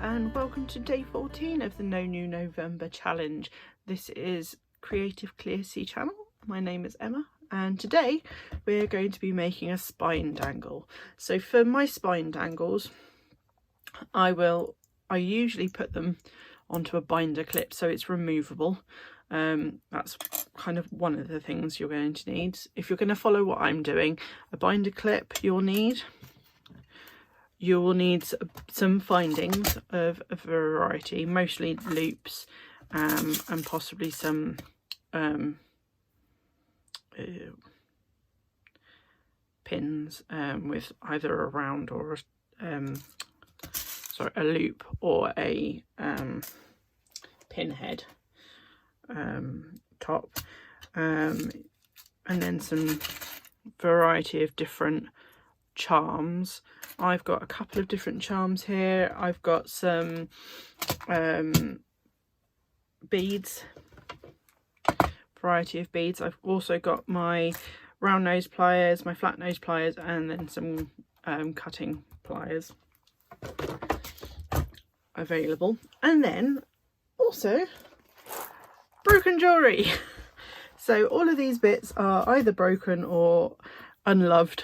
and welcome to day 14 of the No New November challenge. This is Creative Clear Sea channel. My name is Emma and today we're going to be making a spine dangle. So for my spine dangles I usually put them onto a binder clip so it's removable. That's kind of one of the things you're going to need. If you're going to follow what I'm doing, a binder clip you will need some findings of a variety, mostly loops and possibly some pins with either a round or a loop or a pinhead top, and then some variety of different charms. I've got a couple of different charms here. I've got some beads, variety of beads. I've also got my round nose pliers, my flat nose pliers, and then some cutting pliers available. And then also broken jewellery. So all of these bits are either broken or unloved.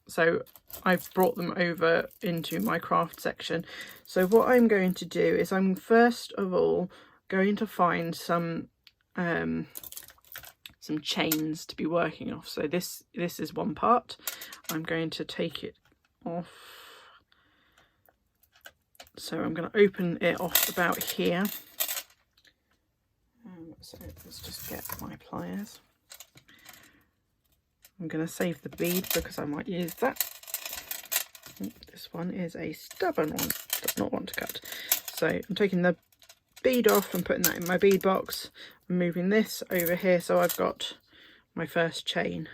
So I've brought them over into my craft section. So what I'm going to do is I'm first of all going to find some chains to be working off. So this is one part. I'm going to take it off. So I'm going to open it off about here. So let's just get my pliers. I'm going to save the bead because I might use that. This one is a stubborn one, does not want to cut. So I'm taking the bead off and putting that in my bead box. I'm moving this over here so I've got my first chain.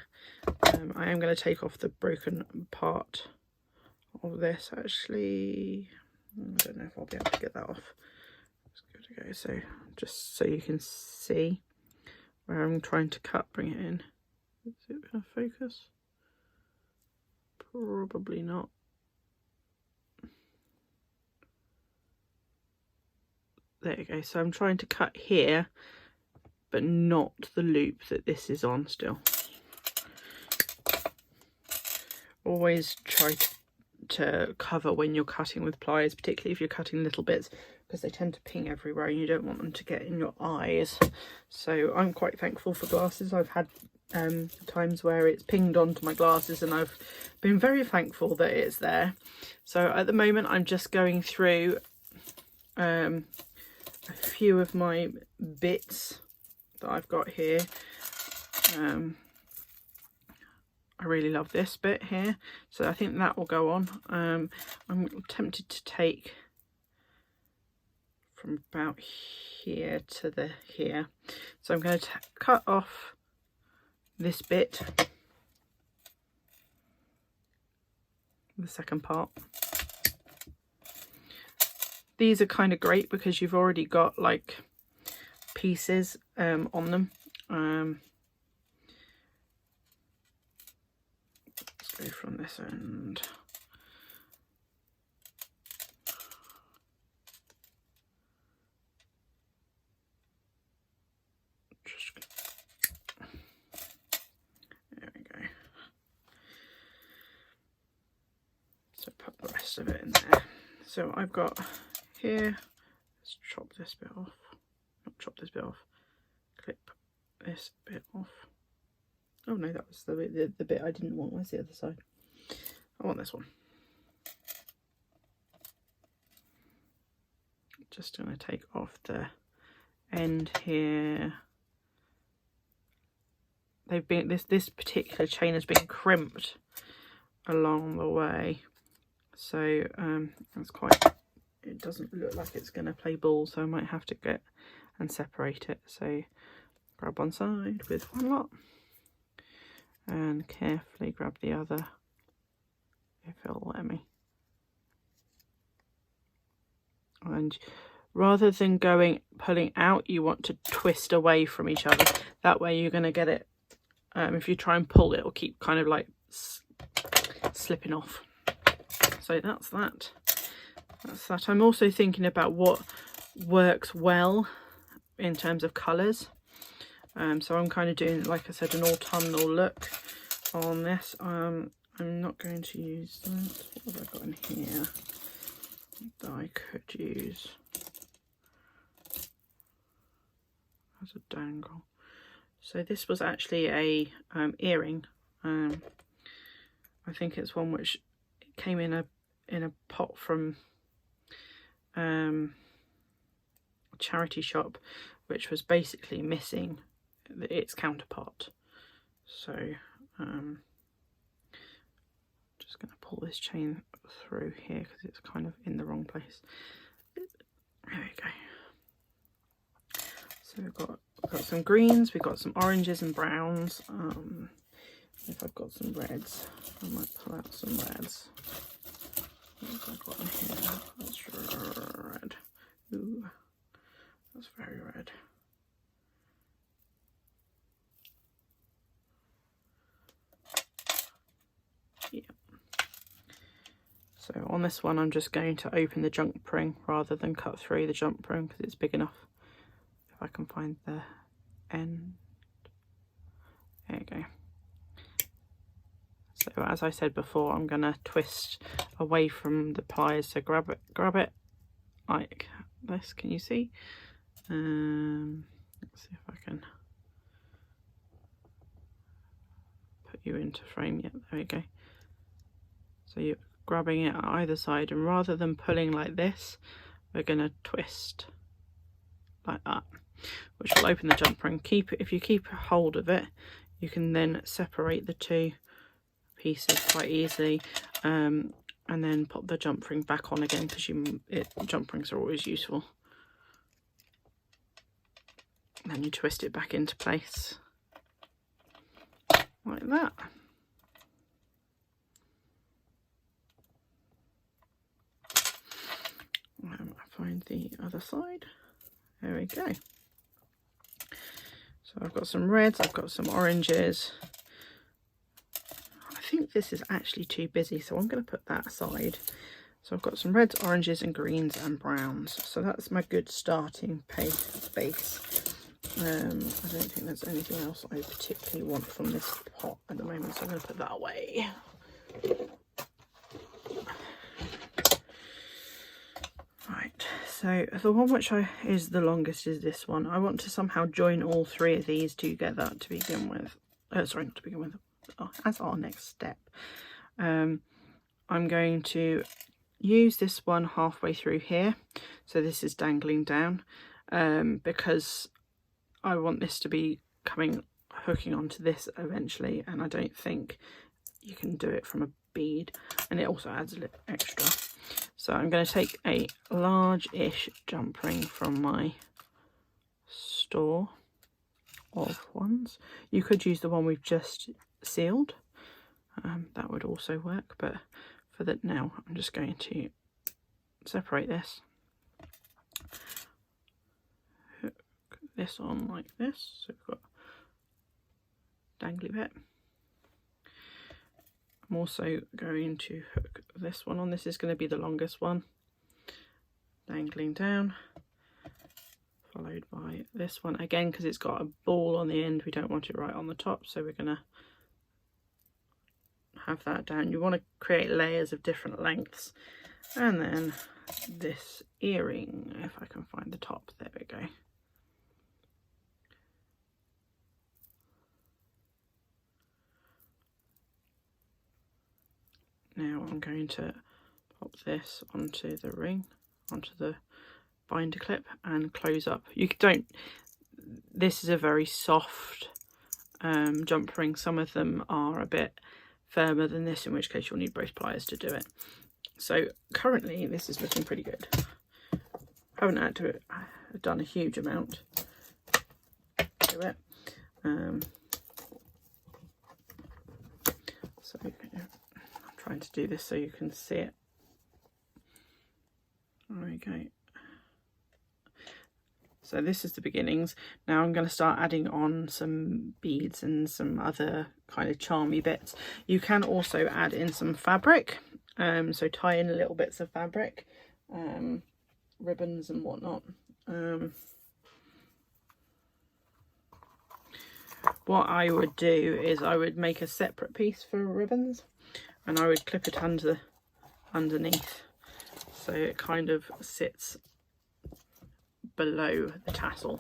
I am going to take off the broken part of this actually. I don't know if I'll be able to get that off. Let's give it a go. So just so you can see where I'm trying to cut, bring it in. Is it going to focus? Probably not. There you go. So I'm trying to cut here, but not the loop that this is on still. Always try to cover when you're cutting with pliers, particularly if you're cutting little bits, because they tend to ping everywhere and you don't want them to get in your eyes. So I'm quite thankful for glasses. I've had times where it's pinged onto my glasses and I've been very thankful that it's there. So at the moment I'm just going through a few of my bits that I've got here. I really love this bit here, so I think that will go on. I'm tempted to take from about here to here, so I'm going to cut off this bit, the second part. These are kind of great because you've already got like pieces on them. Let's go from this end. So put the rest of it in there. So I've got here, let's chop this bit off, not chop this bit off, clip this bit off. Oh no, that was the bit I didn't want. Where's the other side? I want this one. Just going to take off the end here. They've been this particular chain has been crimped along the way, so that's quite. It doesn't look like it's going to play ball, so I might have to get and separate it. So grab one side with one lot and carefully grab the other if it'll let me. And rather than pulling out, you want to twist away from each other. That way you're going to get it. If you try and pull, it will keep kind of like slipping off. So that's that. that's that. I'm also thinking about what works well in terms of colours. So I'm kind of doing, like I said, an autumnal look on this. I'm not going to use that. What have I got in here that I could use as a dangle? So this was actually a earring. I think it's one which came in a pot from a charity shop, which was basically missing its counterpart. So just going to pull this chain through here because it's kind of in the wrong place. There we go. So we've got some greens, we've got some oranges and browns. If I've got some reds, I might pull out some reds. What have I got in here? That's red. Ooh, that's very red. Yeah. So on this one, I'm just going to open the jump ring rather than cut through the jump ring because it's big enough. If I can find the end. There you go. So as I said before, I'm going to twist away from the pliers. So grab it like this. Can you see? Let's see if I can put you into frame. Yep, there we go. So you're grabbing it at either side, and rather than pulling like this, we're going to twist like that, which will open the jump ring. If you keep hold of it, you can then separate the two pieces quite easily, and then pop the jump ring back on again, because jump rings are always useful. And then you twist it back into place like that. Find the other side. There we go. So I've got some reds, I've got some oranges. I think this is actually too busy, so I'm going to put that aside. So I've got some reds, oranges and greens and browns. So that's my good starting base. I don't think there's anything else I particularly want from this pot at the moment, so I'm going to put that away. Right, so the one which is the longest is this one. I want to somehow join all three of these together to begin with. Sorry, not to begin with. As our next step. I'm going to use this one halfway through here. So this is dangling down, because I want this to be hooking onto this eventually, and I don't think you can do it from a bead, and it also adds a little extra. So I'm going to take a large-ish jump ring from my store of ones. You could use the one we've just sealed, that would also work, but for that now I'm just going to separate this, hook this on like this, so we've got dangly bit. I'm also going to hook this one on. This is going to be the longest one, dangling down, followed by this one again, because it's got a ball on the end. We don't want it right on the top, so we're going to have that down. You want to create layers of different lengths. And then this earring, if I can find the top, there we go. Now I'm going to pop this onto the ring, onto the binder clip, and close up. This is a very soft jump ring. Some of them are a bit firmer than this, in which case you'll need both pliers to do it. So currently this is looking pretty good. Haven't had to done a huge amount to it. So I'm trying to do this so you can see it. There we go. So this is the beginnings. Now I'm going to start adding on some beads and some other kind of charmy bits. You can also add in some fabric, so tie in little bits of fabric. ribbons and whatnot. What I would do is I would make a separate piece for ribbons, and I would clip it underneath, so it kind of sits below the tassel.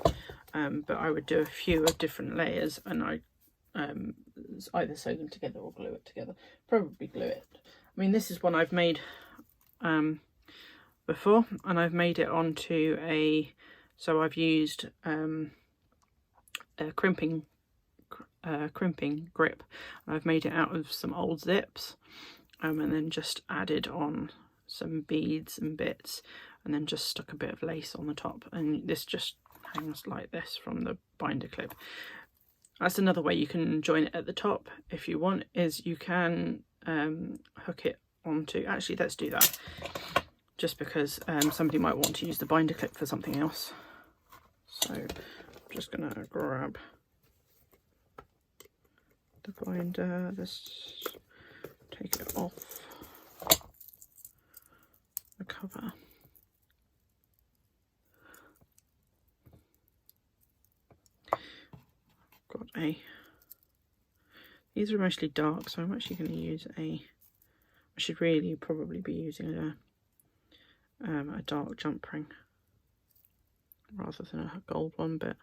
But I would do a few of different layers, and I either sew them together or glue it together. Probably glue it. I mean, this is one I've made before, and I've made it onto so I've used a crimping grip. I've made it out of some old zips, and then just added on some beads and bits, and then just stuck a bit of lace on the top, and this just hangs like this from the binder clip. That's another way you can join it at the top if you want, is you can hook it onto, actually let's do that, just because somebody might want to use the binder clip for something else. So I'm just gonna grab the binder, take it off the cover. Got these are mostly dark, so I'm actually going to use I should really probably be using a dark jump ring rather than a gold one, but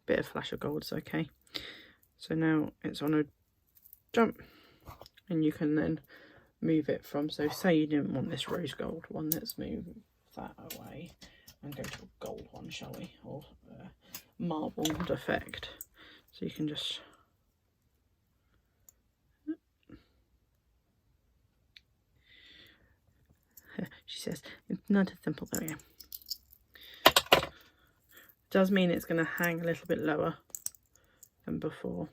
bit of flash of gold is okay. So now it's on a jump, and you can then move it from, so say you didn't want this rose gold one, let's move that away and go to a gold one, shall we, or marbled effect. So you can just she says it's not as simple. There we go. It does mean it's going to hang a little bit lower than before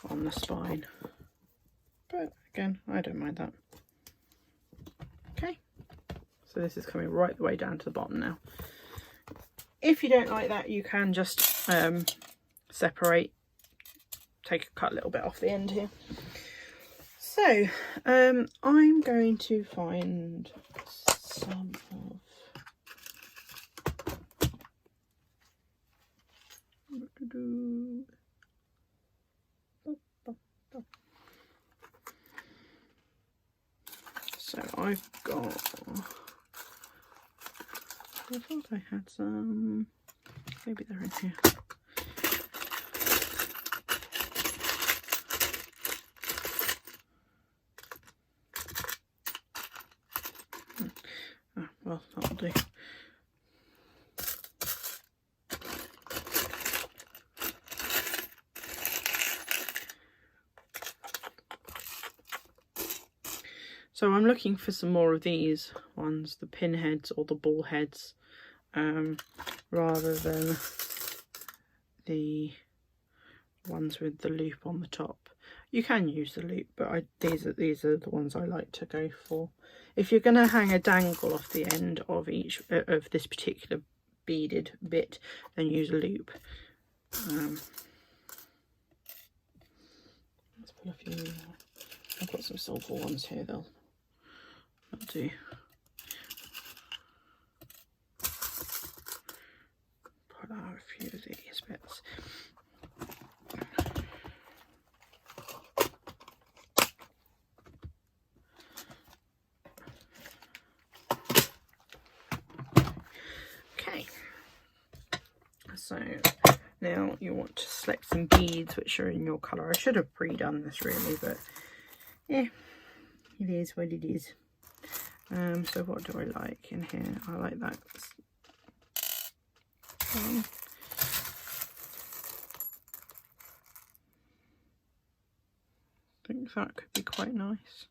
on the spine, but again, I don't mind that. Okay, so this is coming right the way down to the bottom now. If you don't like that, you can just separate, cut a little bit off the end here. So I'm going to find some of so I've got, I thought I had some, maybe they're in here. Oh, well, that'll do. So I'm looking for some more of these ones, the pin heads or the ball heads, rather than the ones with the loop on the top. You can use the loop, but these are the ones I like to go for. If you're going to hang a dangle off the end of each of this particular beaded bit, then use a loop. Let's pull a few. I've got some silver ones here. That'll do. Pull out a few of these bits. Okay, so now you want to select some beads which are in your colour. I should have pre-done this really, but yeah, it is what it is. So what do I like in here? I like that one. I think that could be quite nice.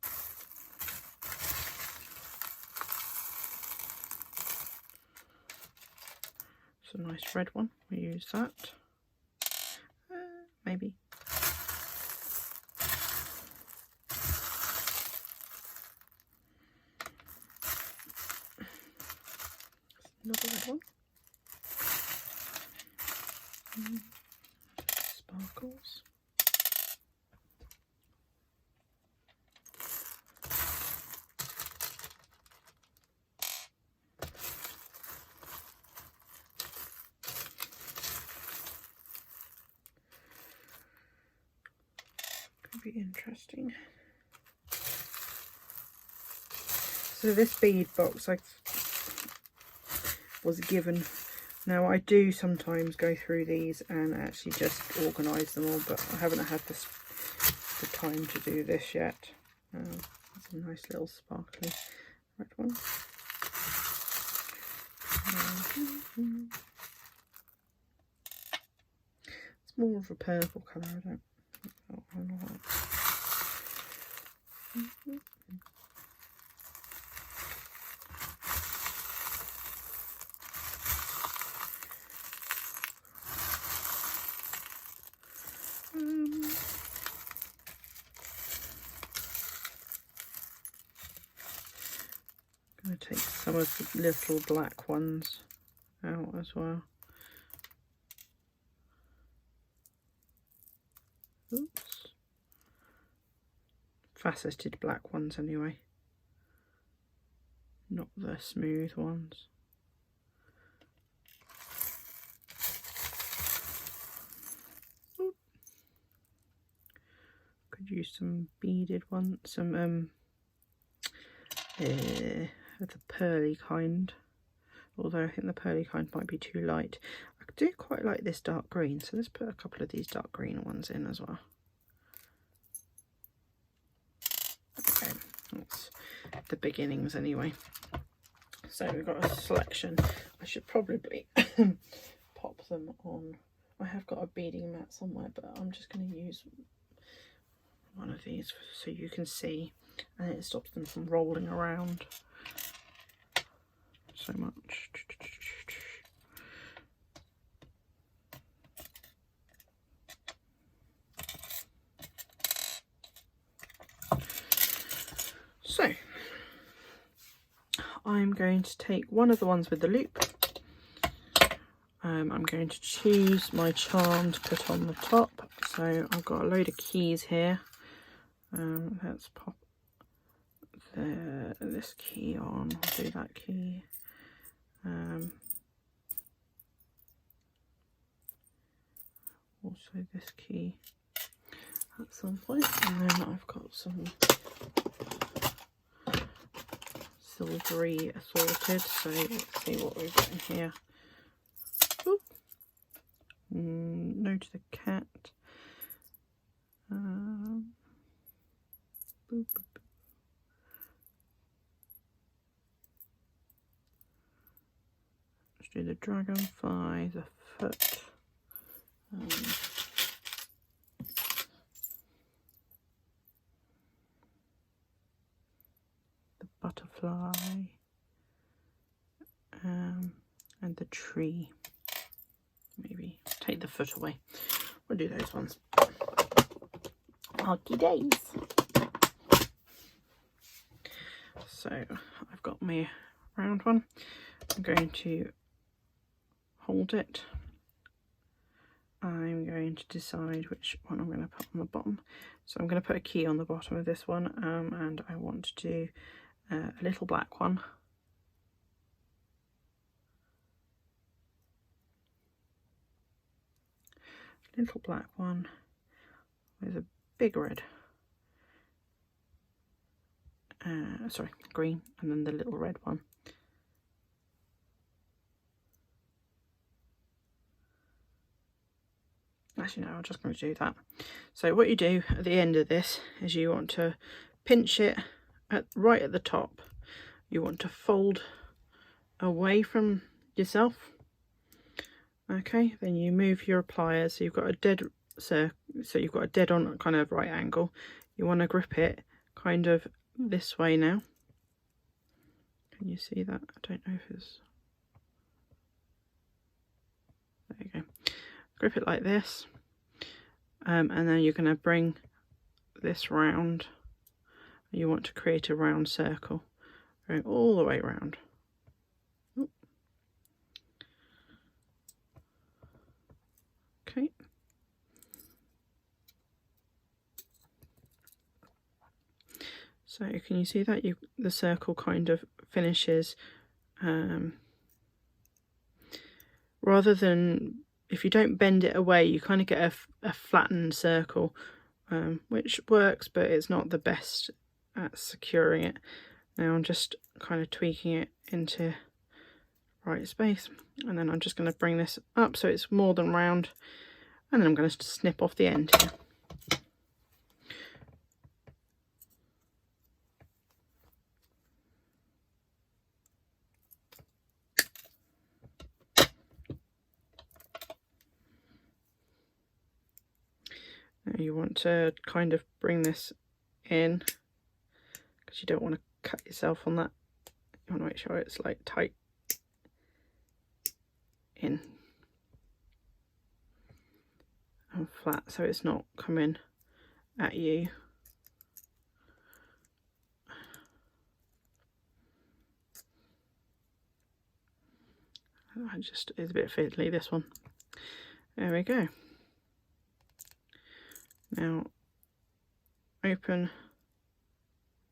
It's a nice red one. We use that. Maybe. Another red one. Sparkles. be interesting. So this bead box I was given. Now I do sometimes go through these and actually just organise them all, but I haven't had the time to do this yet. That's a nice little sparkly red one. It's more of a purple colour, I don't know that. I'm going to take some of the little black ones out as well. Oops. Faceted black ones anyway, not the smooth ones. Oop. Could use some beaded ones, some the pearly kind, although I think the pearly kind might be too light. I do quite like this dark green, so let's put a couple of these dark green ones in as well. Okay, that's the beginnings anyway. So we've got a selection. I should probably pop them on. I have got a beading mat somewhere, but I'm just going to use one of these so you can see, and it stops them from rolling around so much. So I'm going to take one of the ones with the loop. I'm going to choose my charm to put on the top. So I've got a load of keys here. Let's pop this key on. I'll do that key. Also this key at some point, and then I've got some silvery assorted, so let's see what we've got in here. Ooh. No to the cat. Boop, boop, boop. Let's do the dragonfly, the foot. The butterfly, and the tree. Maybe take the foot away. We'll do those ones. Happy days. So I've got my round one. I'm going to hold it. I'm going to decide which one I'm going to put on the bottom. So I'm going to put a key on the bottom of this one, and I want to do a little black one. Little black one with a big red. Sorry, green, and then the little red one. Actually, no, I'm just going to do that. So what you do at the end of this is you want to pinch it right at the top. You want to fold away from yourself. Okay, then you move your pliers so you've got a dead on kind of right angle. You want to grip it kind of this way now. Can you see that? I don't know if it's... There you go. Grip it like this, and then you're going to bring this round. You want to create a round circle going all the way around. Okay. So can you see that the circle kind of finishes, rather than, if you don't bend it away, you kind of get a flattened circle, which works, but it's not the best at securing it. Now I'm just kind of tweaking it into right space, and then I'm just going to bring this up so it's more than round, and then I'm going to snip off the end here. Now you want to kind of bring this in, because you don't want to cut yourself on that. You want to make sure it's like tight in and flat, so it's not coming at you. It's a bit fiddly, this one. There we go. Now open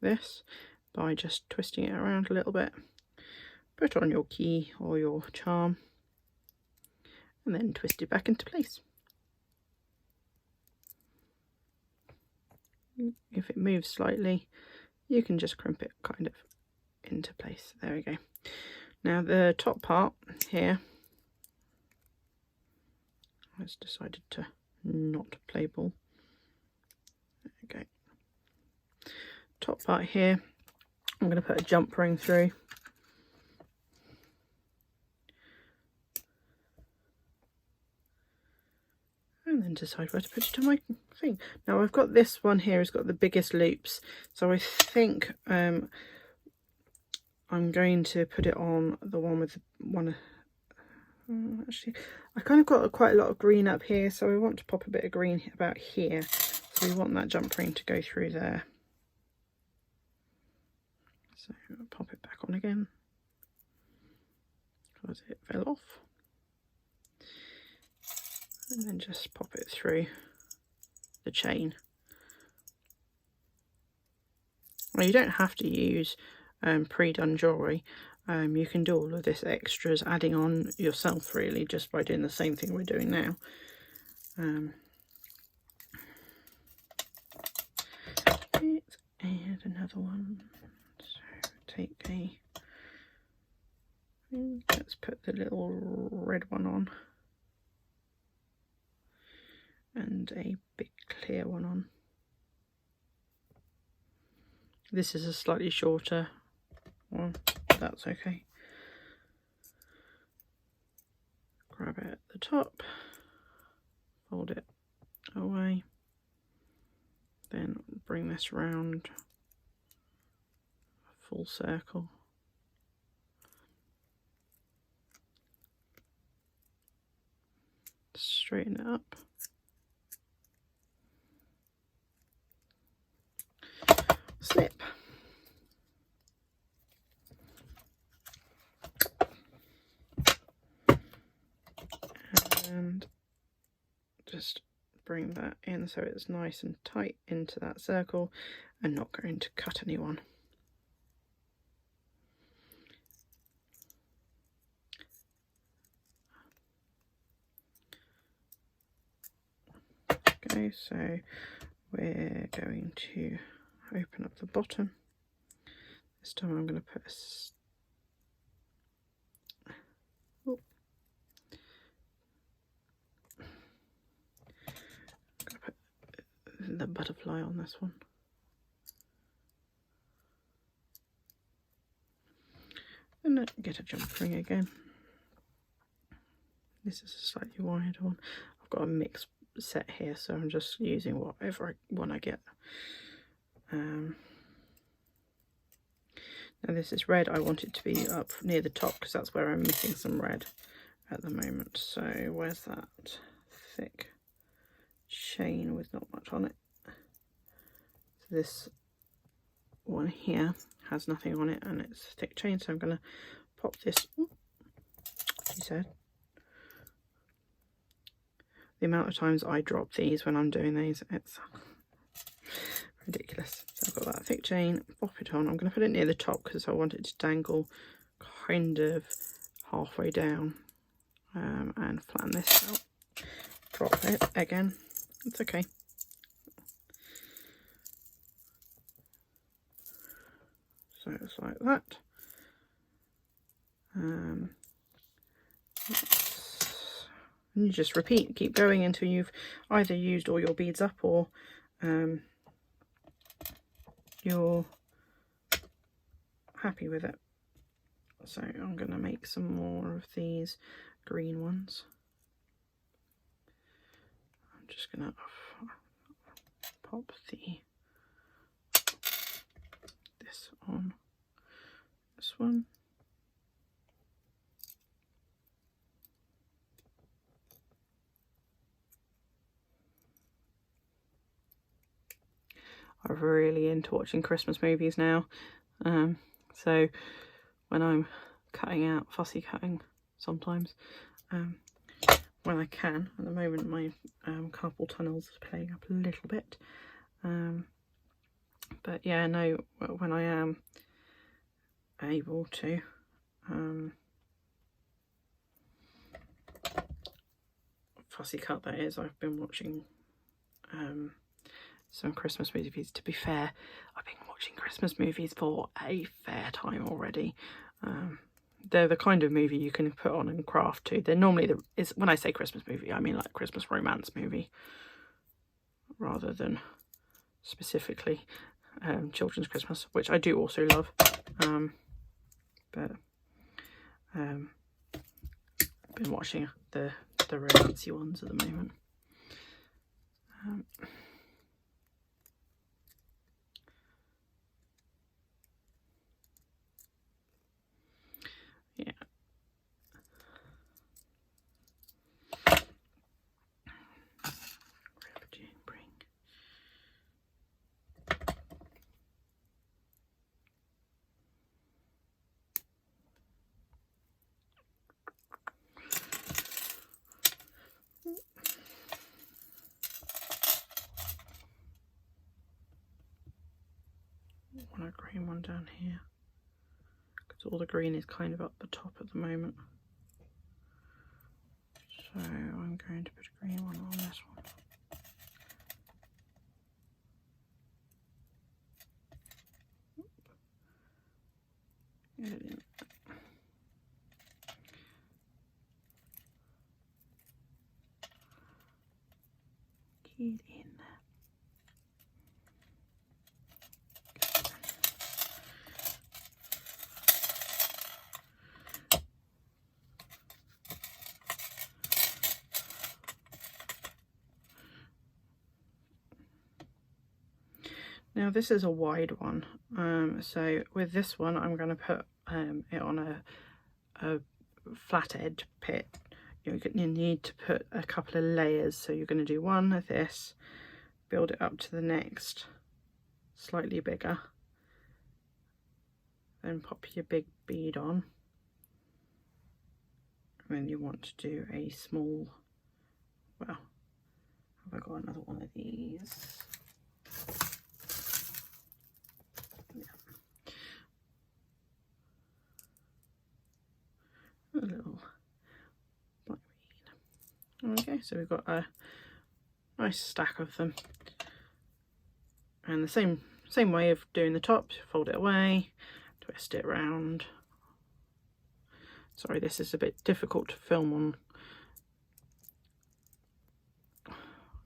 this by just twisting it around a little bit. Put on your key or your charm, and then twist it back into place. If it moves slightly, you can just crimp it kind of into place. There we go. Now the top part here, I just decided to not play ball. There we go. Top part here, I'm going to put a jump ring through. And then decide where to put it on my thing. Now I've got this one here, it's got the biggest loops, so I think I'm going to put it on the one with one. Actually, I kind of got quite a lot of green up here, so I want to pop a bit of green about here. So we want that jump ring to go through there. So I'll pop it back on again because it fell off. And then just pop it through the chain. Well, you don't have to use pre-done jewellery. You can do all of this extras adding on yourself, really, just by doing the same thing we're doing now. Let's add another one. So take let's put the little red one on, and a big clear one on. This is a slightly shorter one, that's okay. Grab it at the top, fold it away, then bring this round a full circle. Straighten it up. Snip. And just bring that in so it's nice and tight into that circle and not going to cut anyone. Okay, so we're going to open up the bottom. This time I'm going to put the butterfly on this one. And then get a jump ring again. This is a slightly wider one. I've got a mixed set here, so I'm just using whatever one I get. Now this is red. I want it to be up near the top because that's where I'm missing some red at the moment. So where's that thick chain with not much on it? So this one here has nothing on it and it's a thick chain, so I'm going to pop this. She said. The amount of times I drop these when I'm doing these, it's ridiculous. So I've got that thick chain, pop it on. I'm going to put it near the top because I want it to dangle kind of halfway down, and flatten this out. Drop it again. It's okay. like that. And you just repeat, keep going until you've either used all your beads up or you're happy with it. So I'm going to make some more of these green ones. I'm just going to pop this on this one. I'm really into watching Christmas movies now, so when I'm cutting out, fussy cutting sometimes, when I can. At the moment my carpal tunnels is playing up a little bit, but yeah, no, when I am able to, fussy cut that is. I've been watching some Christmas movies. To be fair, I've been watching Christmas movies for a fair time already. They're the kind of movie you can put on and craft to. They're normally when I say Christmas movie, I mean like Christmas romance movie, rather than specifically children's Christmas, which I do also love. But I've been watching the romancy ones at the moment. Yeah. Want a green one down here, because all the green is kind of up the top at the moment. So I'm going to put a green one on this one. Get it in. Get in there. Now this is a wide one, so with this one I'm going to put it on a flat edge pit. You need to put a couple of layers, so you're going to do one of this, build it up to the next, slightly bigger, then pop your big bead on, and then you want to do a small, well, have I got another one of these? A little black bead. Okay, so we've got a nice stack of them, and the same way of doing the top. Fold it away, twist it round. Sorry, this is a bit difficult to film on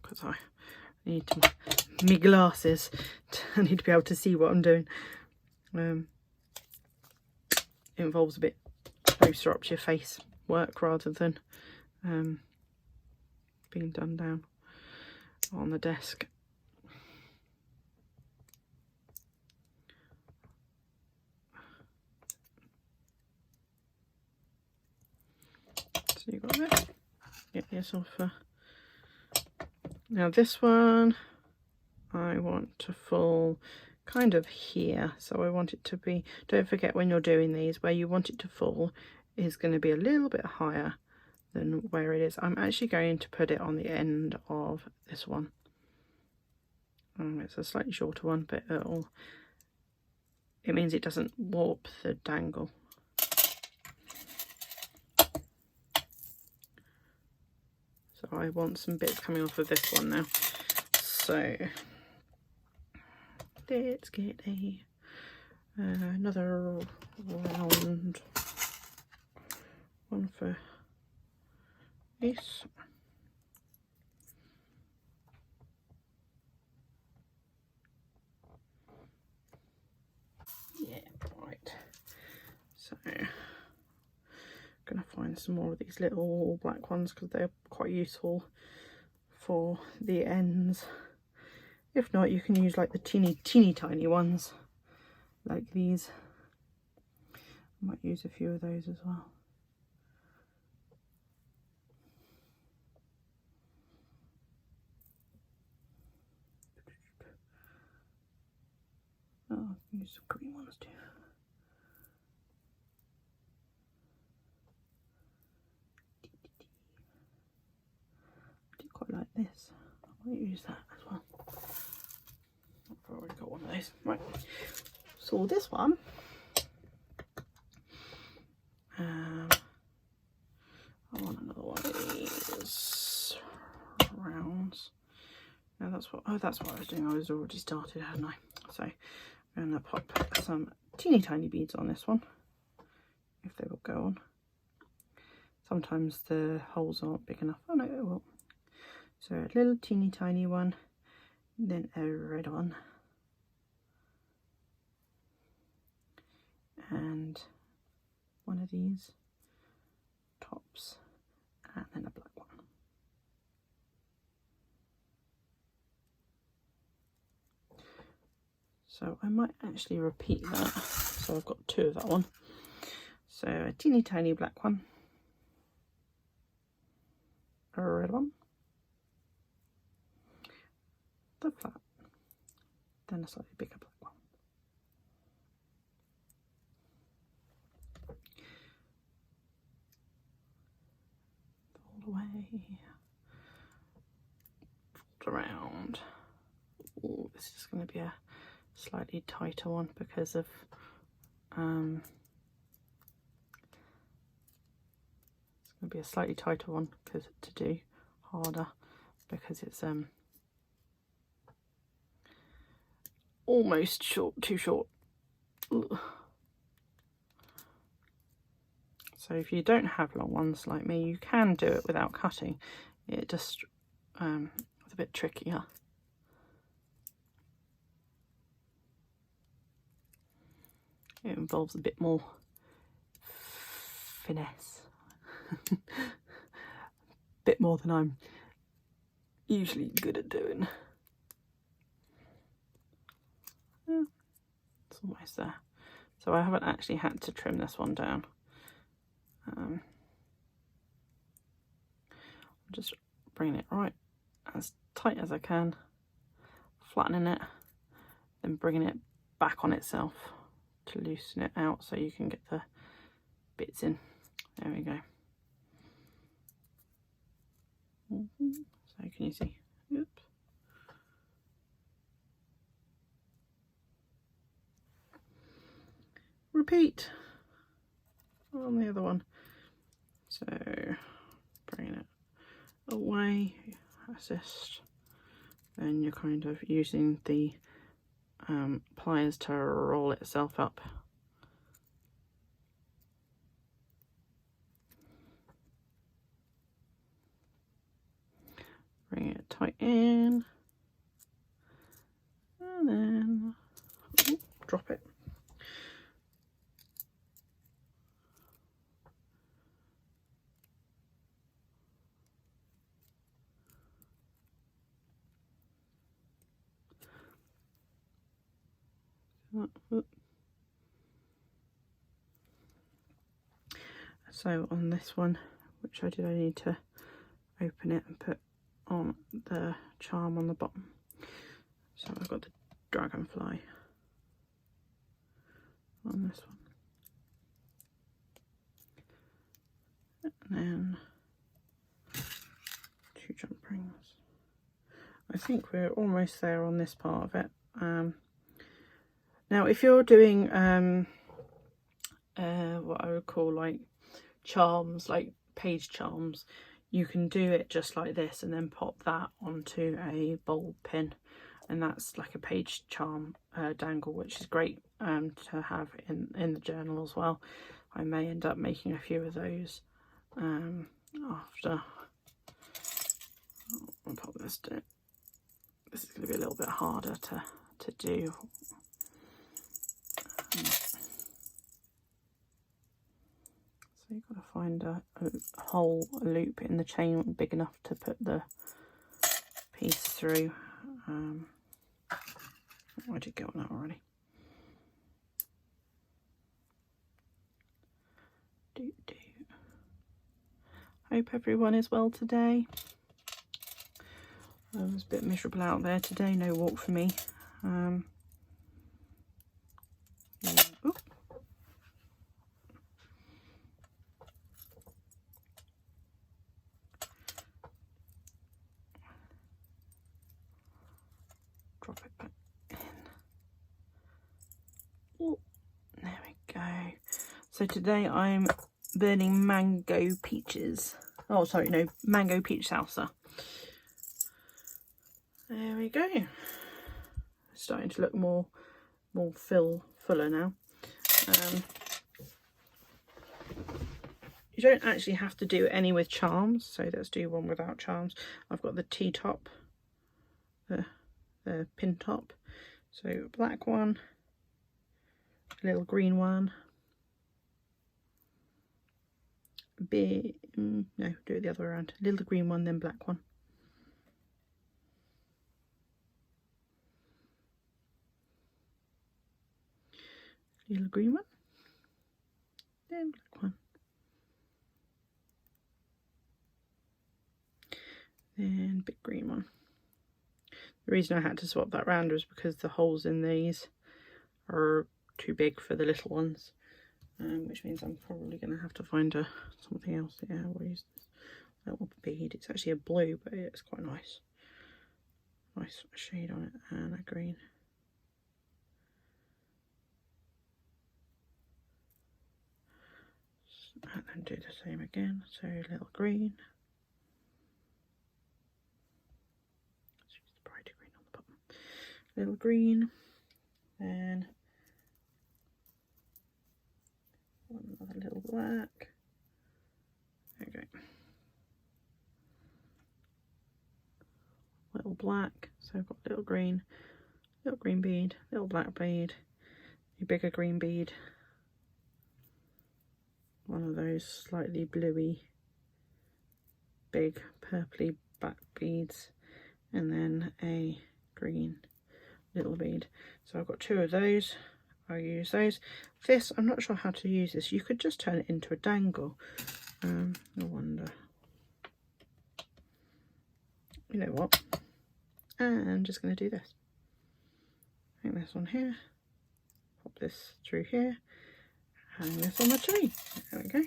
because I need me glasses. I need to be able to see what I'm doing. It involves a bit closer up to your face work rather than being done down on the desk. So you've got this. Get yourself a... Now this one I want to fall kind of here, so I want it to be, don't forget when you're doing these, where you want it to fall is going to be a little bit higher than where it is. I'm actually going to put it on the end of this one. It's a slightly shorter one, but it means it doesn't warp the dangle. So I want some bits coming off of this one now. So let's get a Another round one for this. Yeah, right. So I'm gonna find some more of these little black ones because they're quite useful for the ends. If not, you can use like the teeny tiny ones like these. I might use a few of those as well. Oh, I can use some green ones too. I do quite like this. I might use that as well. I've already got one of those. Right. So this one, I want another one of these rounds. Now that's what, oh, that's what I was doing. I was already started, hadn't I? So I'm gonna pop some teeny tiny beads on this one, if they will go on. Sometimes the holes aren't big enough. Oh no, it will. So a little teeny tiny one, then a red one, and one of these tops, and then a black one. So I might actually repeat that. So I've got two of that one. So a teeny tiny black one, a red one, the flat, then a slightly bigger black one. Fold away, fold around. Oh, this is going to be a slightly tighter one because of it's going to be a slightly tighter one because to do harder because it's almost short, too short. Ugh. So if you don't have long ones like me, you can do it without cutting. It just it's a bit trickier. It involves a bit more finesse. A bit more than I'm usually good at doing. Yeah, it's almost there. So I haven't actually had to trim this one down. I'm just bringing it right as tight as I can, flattening it, then bringing it back on itself to loosen it out so you can get the bits in. There we go. So can you see? Oops. Repeat on the other one. So bringing it away, assist, then you're kind of using the pliers to roll itself up. Bring it tight in, and then drop it. So on this one, which I did, I need to open it and put on the charm on the bottom. So I've got the dragonfly on this one, and then 2 jump rings. I think we're almost there on this part of it. Now if you're doing what I would call like charms, like page charms, you can do it just like this and then pop that onto a bulb pin and that's like a page charm dangle, which is great to have in the journal as well. I may end up making a few of those after. I'll pop this down. This is going to be a little bit harder to do. So you've got to find a hole, a loop in the chain big enough to put the piece through. I did get on that already. Hope everyone is well today. It was a bit miserable out there today, no walk for me. Yeah. Drop it back in. Ooh, there we go. So today I'm burning mango peaches. Oh, sorry, no, mango peach salsa. There we go. It's starting to look more fuller now. You don't actually have to do any with charms, so let's do one without charms. I've got the T-top, the pin top. So black one, a little green one, big, no, do it the other way around. Little green one, then black one. Little green one, then black one, then big green one. The reason I had to swap that round was because the holes in these are too big for the little ones, which means I'm probably going to have to find something else. Yeah, we'll use this little bead. It's actually a blue, but it's quite nice. Nice shade on it, and a green. And then do the same again, so a little green. Let's use the brighter green on the bottom. Little green, then another little black. There we go. Little black, so I've got little green bead, little black bead, a bigger green bead. One of those slightly bluey, big purpley black beads, and then a green little bead. So I've got two of those. I'll use those. This, I'm not sure how to use this. You could just turn it into a dangle. I wonder. You know what? I'm just going to do this. Hang this on here. Pop this through here. Hang this on the tree. There we go.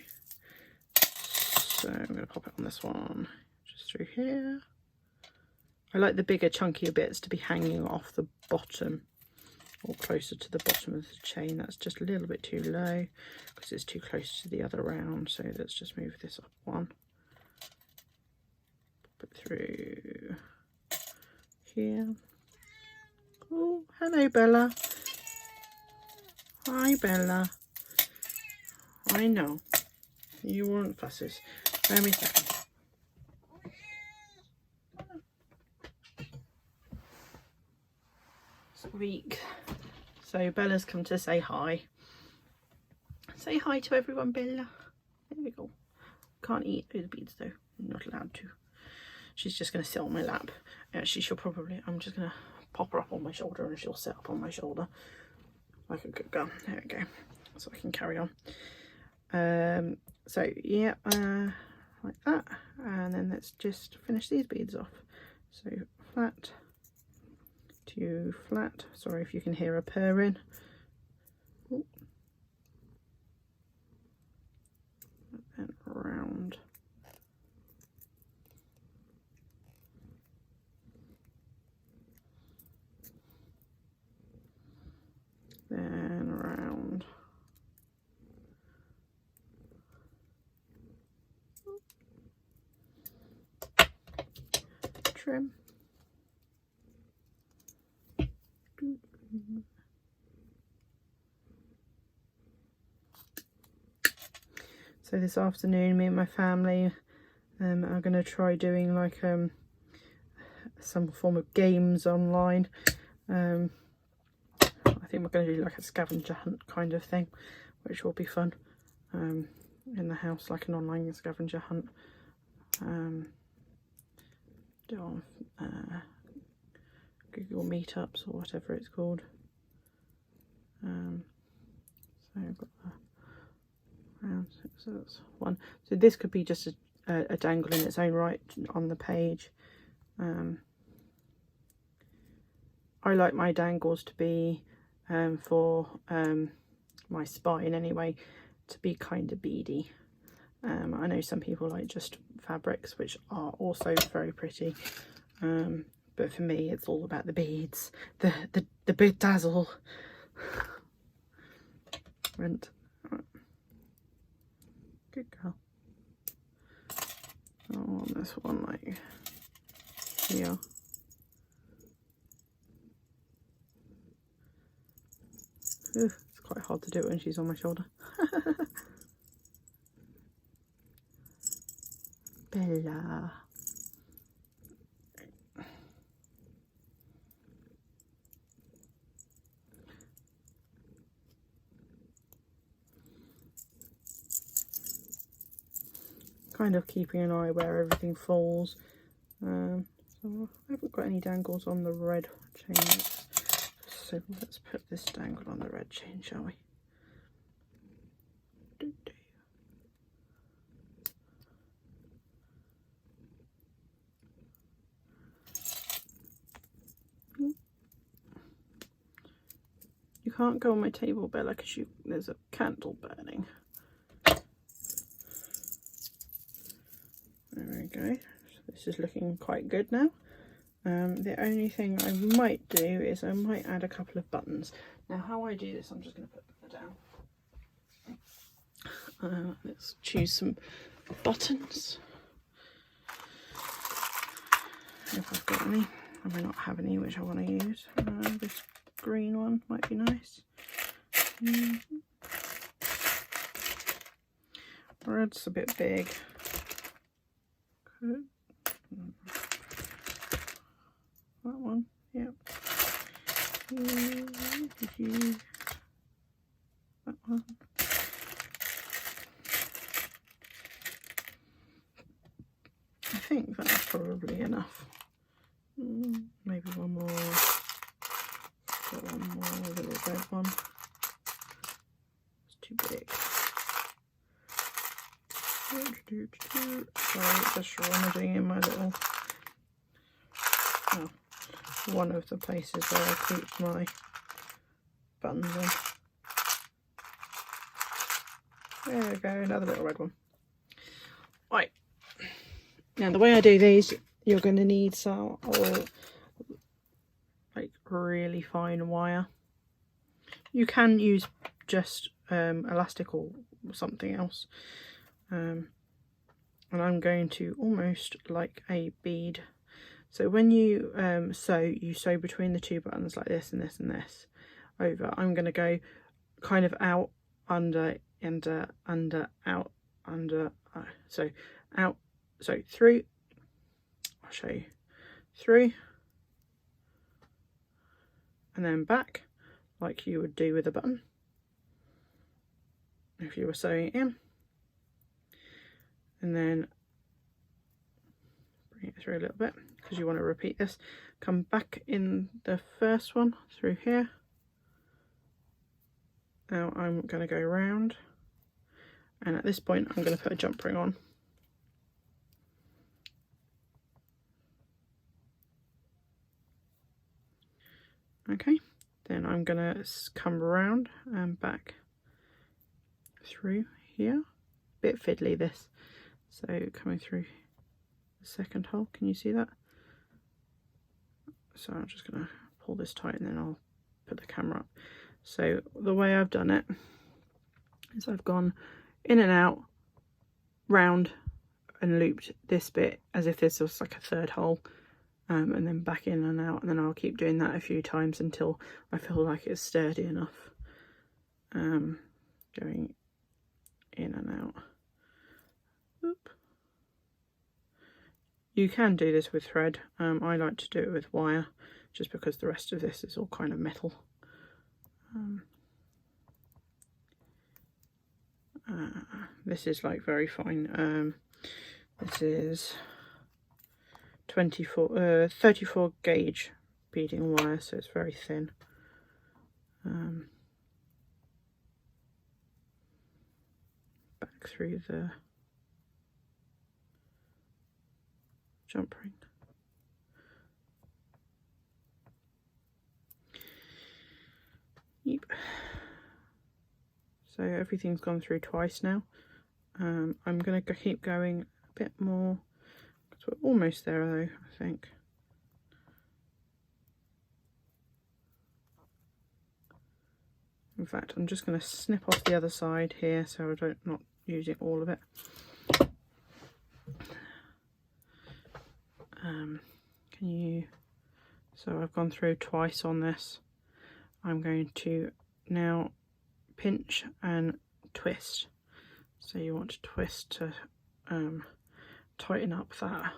So I'm going to pop it on this one, just through here. I like the bigger, chunkier bits to be hanging off the bottom, or closer to the bottom of the chain. That's just a little bit too low because it's too close to the other round. So let's just move this up one. Pop it through here. Oh, hello, Bella. Hi, Bella. I know. You weren't fusses. Bear me a second. Squeak. So Bella's come to say hi. Say hi to everyone, Bella. There we go. Can't eat those beads though. I'm not allowed to. She's just going to sit on my lap. Actually, she'll probably, I'm just going to pop her up on my shoulder and she'll sit up on my shoulder like a good girl. There we go. So I can carry on. So yeah, like that, and then let's just finish these beads off. So flat to flat. Sorry if you can hear a purring. Ooh. And round. Then round. Trim. So this afternoon, me and my family are going to try doing like some form of games online. I think we're going to do like a scavenger hunt kind of thing, which will be fun, in the house, like an online scavenger hunt. Do on Google Meetups or whatever it's called. So I've got the round six, so that's one. So this could be just a dangle in its own right on the page. I like my dangles to be for my spine anyway, to be kind of beady. I know some people like just fabrics, which are also very pretty, but for me it's all about the beads, the bedazzle. Rent. Good girl. Oh, this one like here. Ooh, it's quite hard to do it when she's on my shoulder. Bella. Kind of keeping an eye where everything falls. So I haven't got any dangles on the red chain yet. So let's put this dangle on the red chain, shall we? You can't go on my table, Bella, because there's a candle burning. There we go. So this is looking quite good now. The only thing I might do is I might add a couple of buttons. Now how I do this, I'm just going to put that down. Let's choose some buttons. If I've got any. I may not have any which I want to use. This green one might be nice. Red's a bit big. Good. That one, yep. That one. I think that's probably enough. Maybe one more. Got one more little red one. It's too big. Sorry, just rummaging in my little. Oh, one of the places where I keep my buttons in. There we go, another little red one. Right. Now the way I do these, you're going to need some like really fine wire. You can use just elastic or something else. And I'm going to almost like a bead. So when you sew, you sew between the two buttons like this and this and this over. I'm going to go kind of out, under, under, out, under, so out, so through. I'll show you. Through and then back, like you would do with a button if you were sewing it in. And then bring it through a little bit because you want to repeat this. Come back in the first one through here. Now I'm going to go round, and at this point I'm going to put a jump ring on. Okay, then I'm going to come around and back through here. Bit fiddly this. So coming through the second hole, can you see that? So I'm just going to pull this tight and then I'll put the camera up. So the way I've done it is I've gone in and out, round and looped this bit as if this was like a third hole, and then back in and out, and then I'll keep doing that a few times until I feel like it's sturdy enough. Going in and out. Oop. You can do this with thread. I like to do it with wire, just because the rest of this is all kind of metal. This is like very fine. This is 34 gauge beading wire, so it's very thin. Back through the jump ring. Yep. So everything's gone through twice now. I'm going to keep going a bit more, because we're almost there though, I think. In fact, I'm just going to snip off the other side here so I don't not using all of it. So I've gone through twice on this. I'm going to now pinch and twist. So you want to twist to tighten up that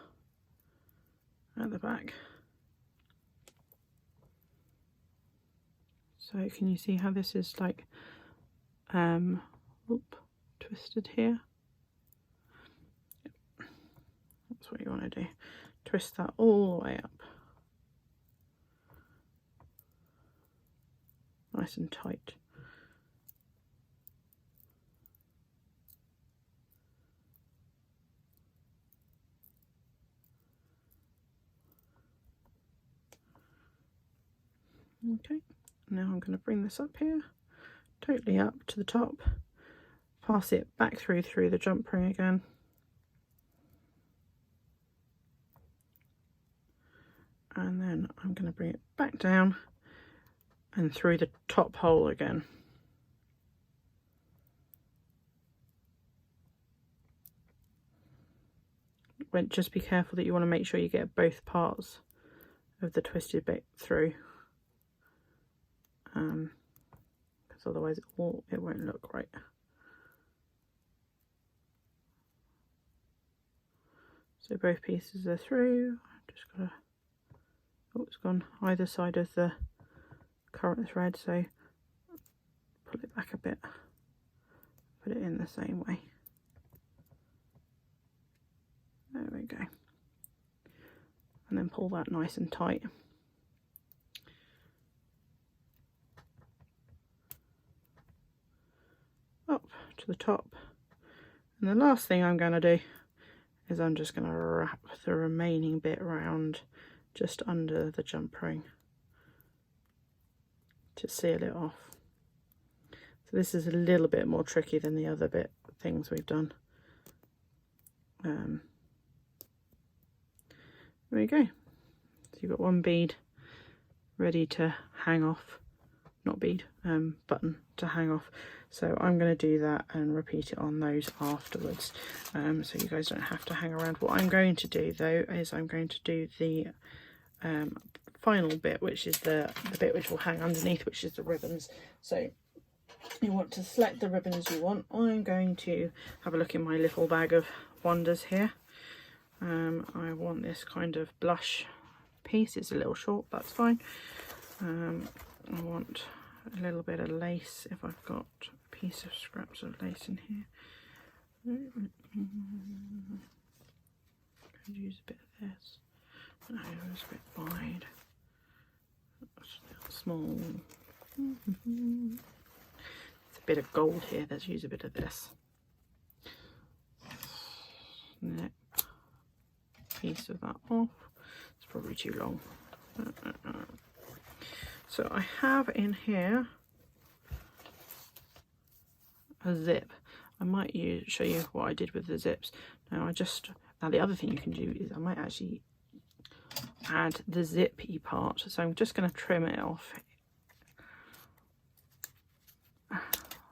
at the back. So can you see how this is like twisted here? That's what you want to do. Twist that all the way up. Nice and tight. Okay, now I'm going to bring this up here, totally up to the top, pass it back through the jump ring again. And then I'm going to bring it back down and through the top hole again. Just be careful that you want to make sure you get both parts of the twisted bit through, because otherwise it won't look right. So both pieces are through. I've just got to, oh, it's gone either side of the current thread, so pull it back a bit, put it in the same way. There we go. And then pull that nice and tight. Up to the top. And the last thing I'm going to do is I'm just going to wrap the remaining bit around just under the jump ring to seal it off. So this is a little bit more tricky than the other things we've done. There we go. So you've got one bead ready to hang off, not bead, button to hang off. So I'm going to do that and repeat it on those afterwards, so you guys don't have to hang around. What I'm going to do though is I'm going to do the final bit, which is the bit which will hang underneath, which is the ribbons. So you want to select the ribbons you want. I'm going to have a look in my little bag of wonders here. I want this kind of blush piece. It's a little short, that's fine. I want a little bit of lace, if I've got a piece of scraps of lace in here. Could use a bit of this. No, it's a bit wide. Small. It's a bit of gold here. Let's use a bit of this. Snip piece of that off. It's probably too long. So I have in here a zip. I might show you what I did with the zips. Now the other thing you can do is I might actually add the zippy part. So I'm just going to trim it off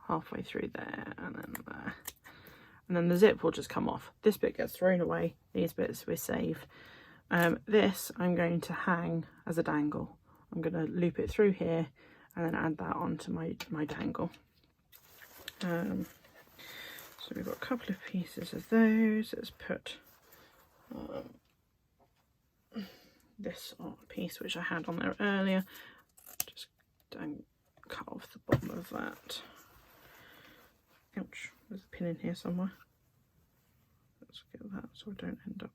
halfway through there and then there. And then the zip will just come off. This bit gets thrown away. These bits we save. This I'm going to hang as a dangle. I'm going to loop it through here and then add that onto my dangle. So we've got a couple of pieces of those. Let's put this piece which I had on there earlier. Just don't cut off the bottom of that. Ouch, there's a pin in here somewhere. Let's get that so I don't end up.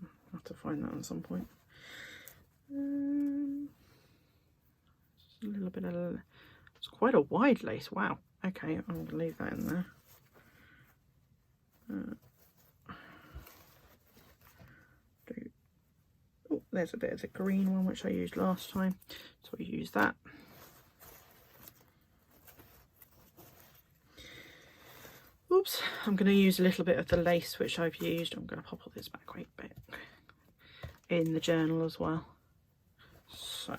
I'll have to find that at some point. Just a little bit of, it's quite a wide lace, wow. Okay, I'm going to leave that in there. Oh, there's a bit of the green one which I used last time, so we use that. Oops, I'm going to use a little bit of the lace which I've used. I'm going to pop all this back quite a bit in the journal as well. So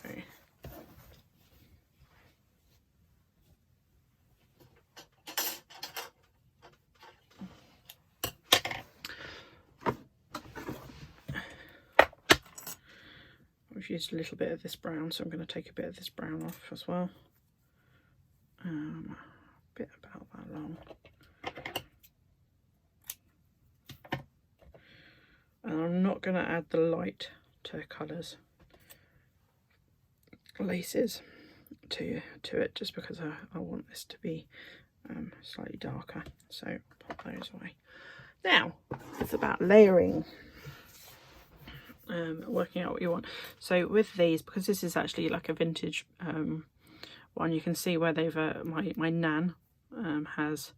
I've used a little bit of this brown, so I'm going to take a bit of this brown off as well. A bit about that long. And I'm not going to add the light to colours laces to it, just because I want this to be slightly darker, so pop those away. Now it's about layering, working out what you want. So with these, because this is actually like a vintage one, you can see where they've my nan has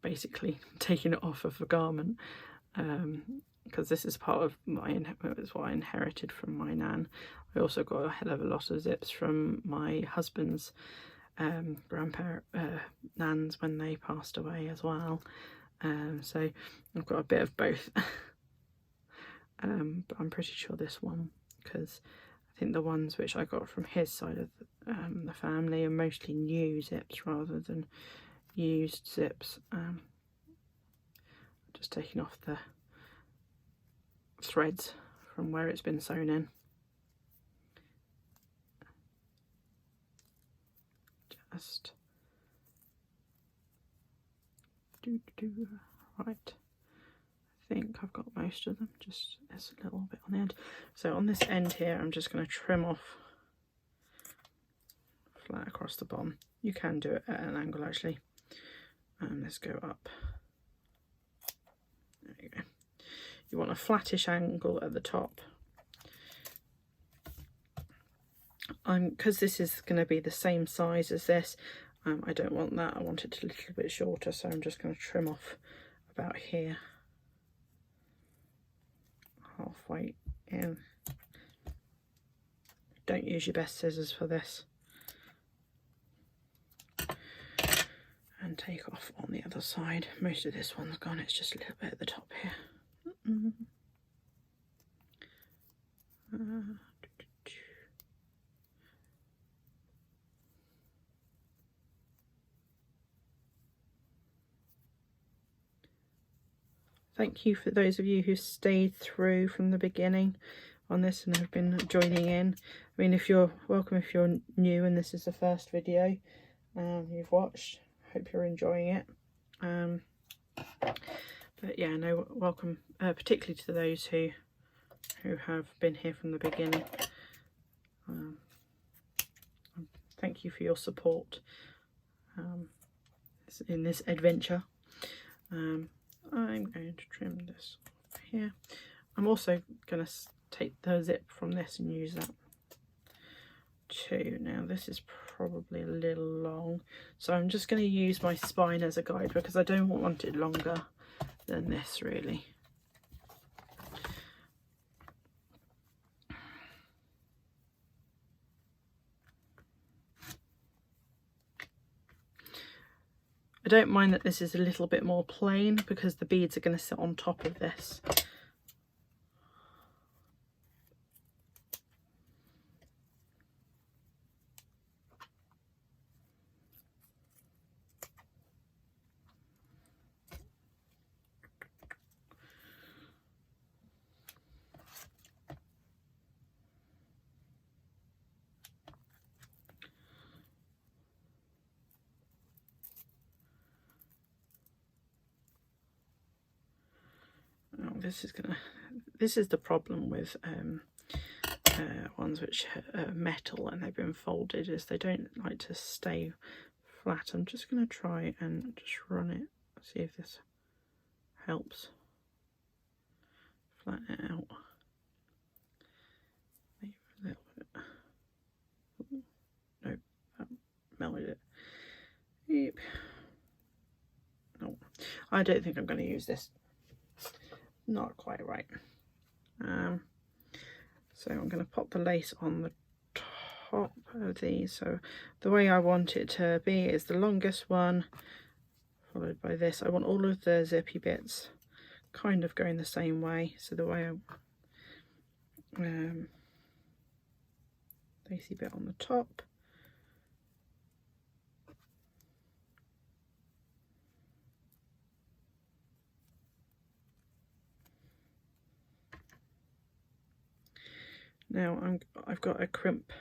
basically taken it off of a garment, because this is part of it's what I inherited from my nan. I also got a hell of a lot of zips from my husband's grandparent nans when they passed away as well, so I've got a bit of both. But I'm pretty sure this one, because I think the ones which I got from his side of the family are mostly new zips rather than used zips. Just taking off the threads from where it's been sewn in. Just right. I think I've got most of them, just there's a little bit on the end. So on this end here, I'm just going to trim off flat across the bottom. You can do it at an angle actually. Let's go up. There you go. You want a flattish angle at the top. Because this is going to be the same size as this, I don't want that. I want it a little bit shorter, so I'm just going to trim off about here. Halfway in. Don't use your best scissors for this. And take off on the other side. Most of this one's gone, it's just a little bit at the top here. Thank you for those of you who stayed through from the beginning on this and have been joining in. I mean, if you're welcome if you're new and this is the first video you've watched. Hope you're enjoying it. But yeah, no, welcome particularly to those who have been here from the beginning. Thank you for your support in this adventure. I'm going to trim this off here. I'm also going to take the zip from this and use that too. Now this is probably a little long, so I'm just going to use my spine as a guide because I don't want it longer than this really. I don't mind that this is a little bit more plain because the beads are going to sit on top of this. this is the problem with ones which are metal and they've been folded, is they don't like to stay flat. I'm just going to try and just run it, see if this helps flatten it out. Maybe a little bit. Ooh, no, that melted it. Yep. No, I don't think I'm going to use this. Not quite right. So I'm going to pop the lace on the top of these. So the way I want it to be is the longest one, followed by this. I want all of the zippy bits kind of going the same way. So the way I lacy bit on the top. Now I've got a crimp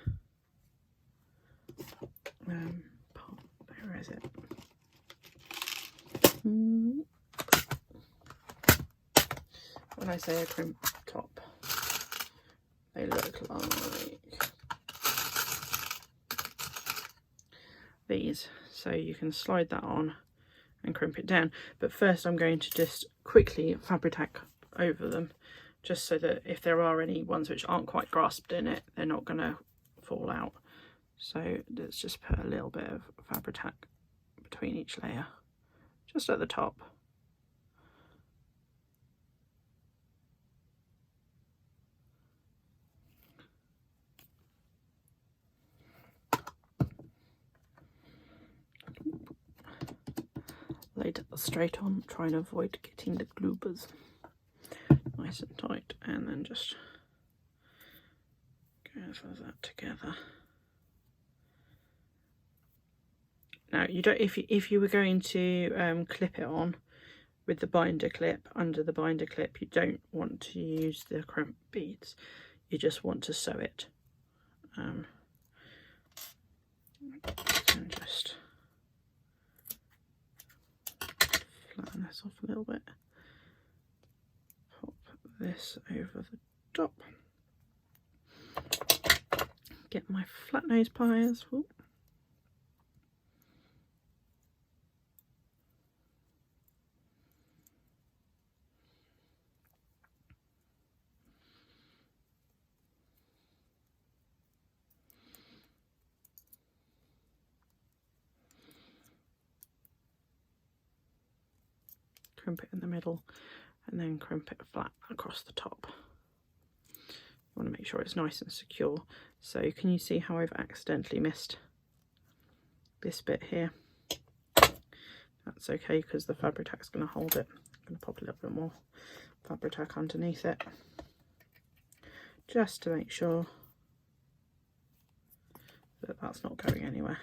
part. Where is it? When I say a crimp top, they look like these. So you can slide that on and crimp it down. But first I'm going to just quickly Fabri-Tac over them, just so that if there are any ones which aren't quite grasped in it, they're not going to fall out. So let's just put a little bit of Fabri-Tac between each layer, just at the top. Lay it straight on, try and avoid getting the gloobers nice and tight, and then just gather that together. Now you don't, if you were going to clip it on with the binder clip, under the binder clip, you don't want to use the crimp beads, you just want to sew it. And just flatten this off a little bit. Pop this over the top. Get my flat nose pliers. Ooh. Crimp it in the middle and then crimp it flat across the top. You want to make sure it's nice and secure. So can you see how I've accidentally missed this bit here? That's okay, because the Fabri-Tac's going to hold it. I'm going to pop a little bit more Fabri-Tac underneath it, just to make sure that that's not going anywhere.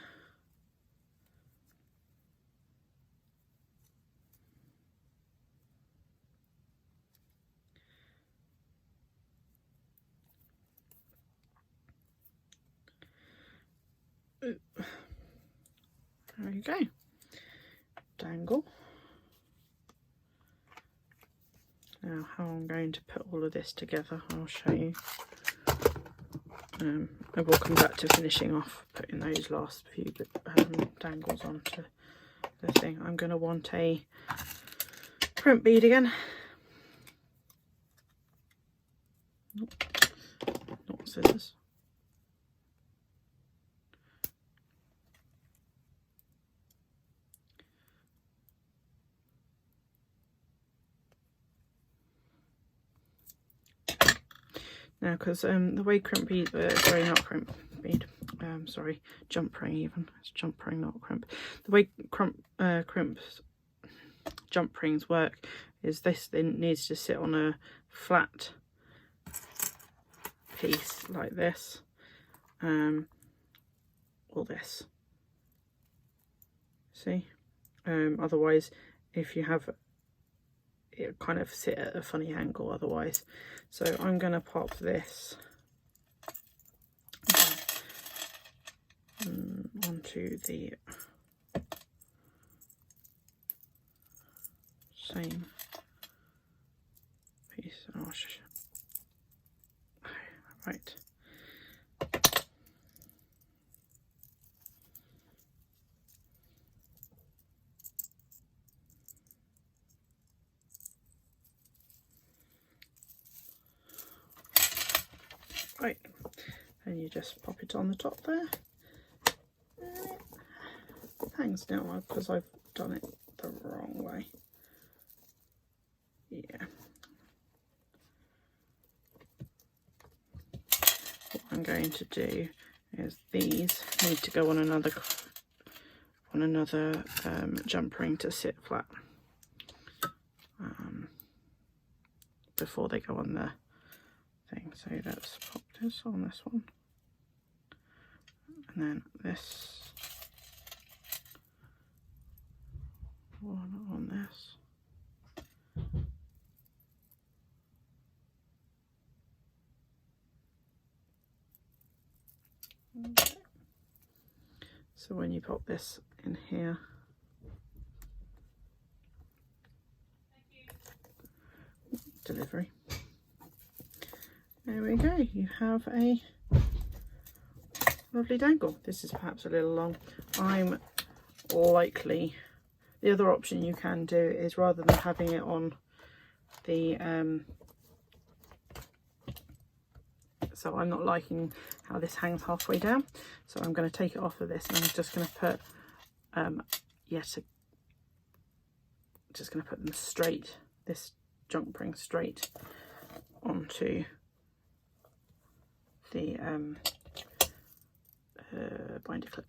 There you go. Dangle. Now how I'm going to put all of this together, I'll show you. I will come back to finishing off putting those last few dangles onto the thing. I'm going to want a crimp bead again. Not scissors. Now, because the way crimp bead, sorry, not crimp bead, sorry, jump ring even, it's jump ring, not crimp. The way crimp's jump rings work is this thing needs to sit on a flat piece like this, or this, see? Otherwise, if you have, it kind of sit at a funny angle otherwise. So I'm going to pop this onto the same piece. Oh, right. Right, and you just pop it on the top there. And it hangs now because I've done it the wrong way. Yeah. What I'm going to do is these need to go on another jump ring to sit flat before they go on the thing. So let's pop this on this one, and then this one on this. Okay. So when you pop this in here, delivery. There we go, you have a lovely dangle. This is perhaps a little long. I'm likely, the other option you can do is, rather than having it on the, so I'm not liking how this hangs halfway down, so I'm going to take it off of this, and I'm just going to put, just going to put them straight, this jump ring straight onto the binder clip.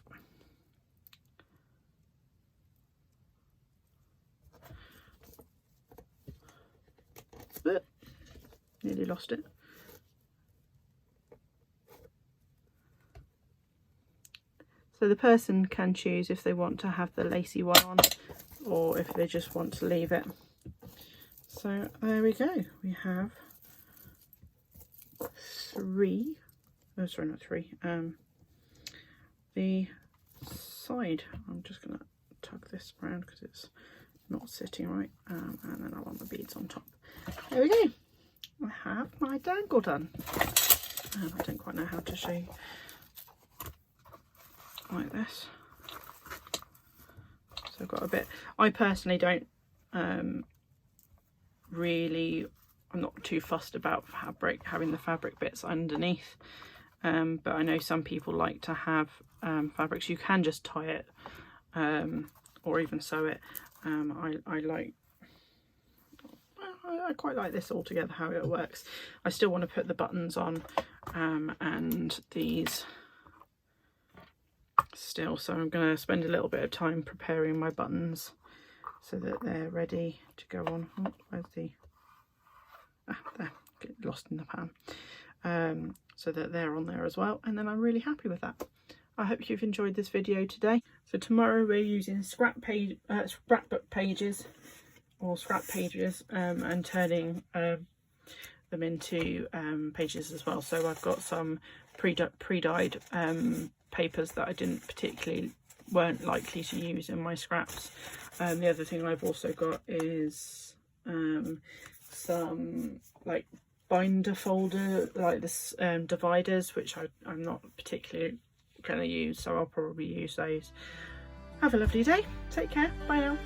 But nearly lost it. So the person can choose if they want to have the lacy one on, or if they just want to leave it. So there we go, we have three, oh sorry, not three, the side. I'm just going to tug this around because it's not sitting right, and then I want the beads on top. There we go, I have my dangle done. I don't quite know how to show you like this. So I've got a bit, I personally don't really, I'm not too fussed about fabric, having the fabric bits underneath, but I know some people like to have fabrics. You can just tie it or even sew it. I quite like this all together, how it works. I still want to put the buttons on and these still, so I'm going to spend a little bit of time preparing my buttons so that they're ready to go on. Oh, where's the, there, get lost in the pan. So that they're on there as well, and then I'm really happy with that. I hope you've enjoyed this video today. So tomorrow we're using scrapbook pages or scrap pages and turning them into pages as well. So I've got some pre-dyed papers that I weren't likely to use in my scraps. The other thing I've also got is some like binder folder, like this dividers, which I'm not particularly going to use, so I'll probably use those. Have a lovely day, take care, bye now.